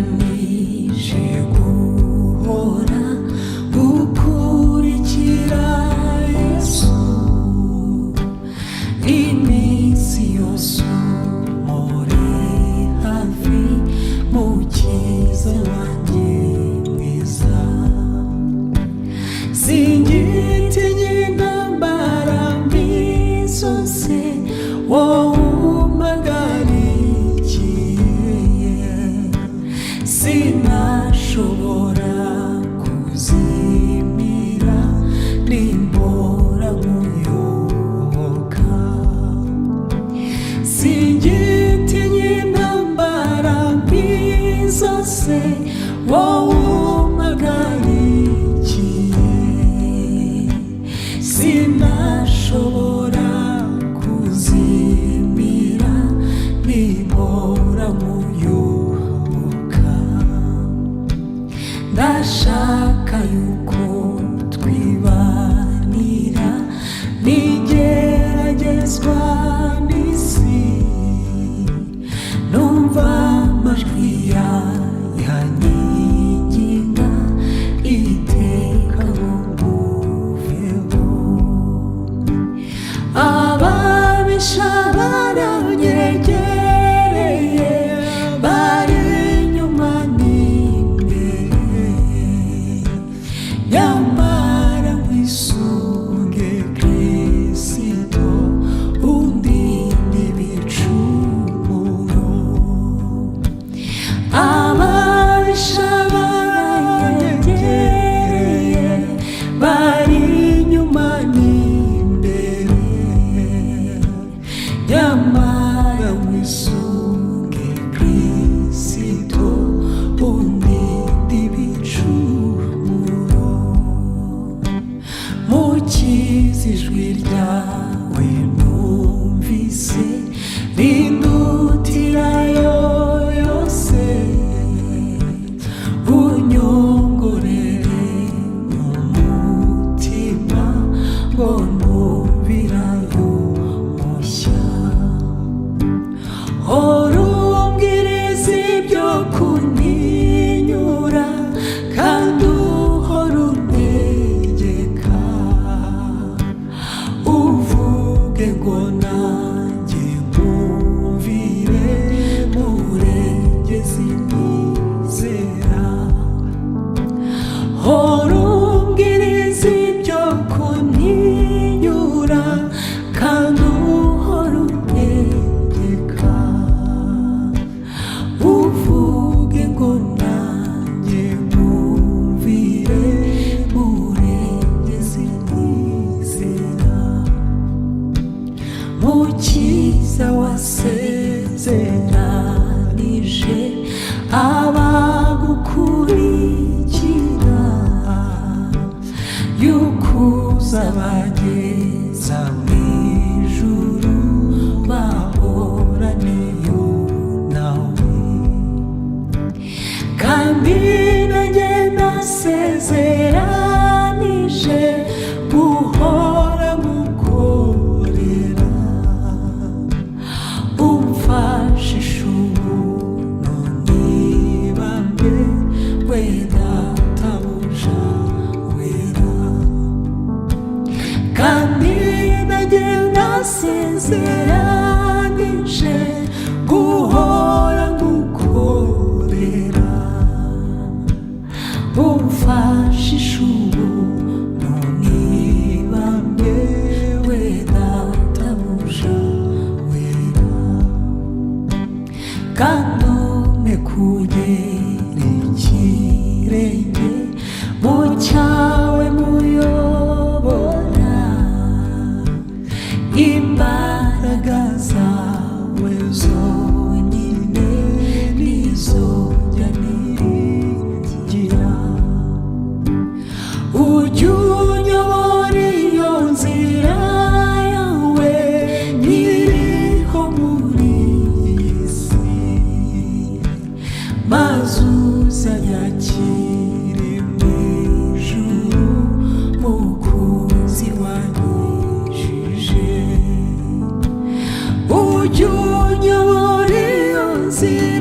niyemeje guhora gukurikira Yesu iminsi yose umuri hafi mukiza wanjye mwiza singitinya intambara mbi zose wowe umpagarikiye sinashobora kuzimira nimbora nkuyoboka singitinya intambara mbi zose wowe umpagarikiye sinashobora kuzimira nimbora nkuyoboka ndashaka yuko twibanira n'igeragezwa n'isi numva amajwi yanyiginga iteka nguveho ababisha baranyegereye bari inyuma n'imbere nyamara nkwisunge Kristo undinde ibicumuro ababisha baranyegereye bari inyuma n'imbere nyamara nkwisunge Kristo undinde ibicumuro mukiza ijwi ryawe numvise rindutirayo yose unyongorere mu mutima ngo numvirayo mushya hora umbwiriza ibyo kuntinyura kandi uhora untegeka uvuge ngo nanjye nkumvire murengezi nizera hora umbwiriza ibyo kuntinyura kandi uhora untegeka uvuge ngo nanjye nkumvire murengezi nizera mukiza wasezeranije abagukurikira yuko uzabageza mu ijuru bahoraneyo nawe kandi nanjye nasezeranije guhora mukorera umfashisha ubuntu nibambe we databuja wera kandi nanjye nasezeranije guhora ngukorera umfashisha ubuntu nibambe we databuja wera kandi umpe kugera ikirenge mu cyawe muyobora imbaraga zawe zonyine nizo njya niringira ujye unyobora iyo nzira yawe nkiriho muri iyi si maze uzanyakire mu ijuru mukunzi wanyijije ujye unyobora iyo nzira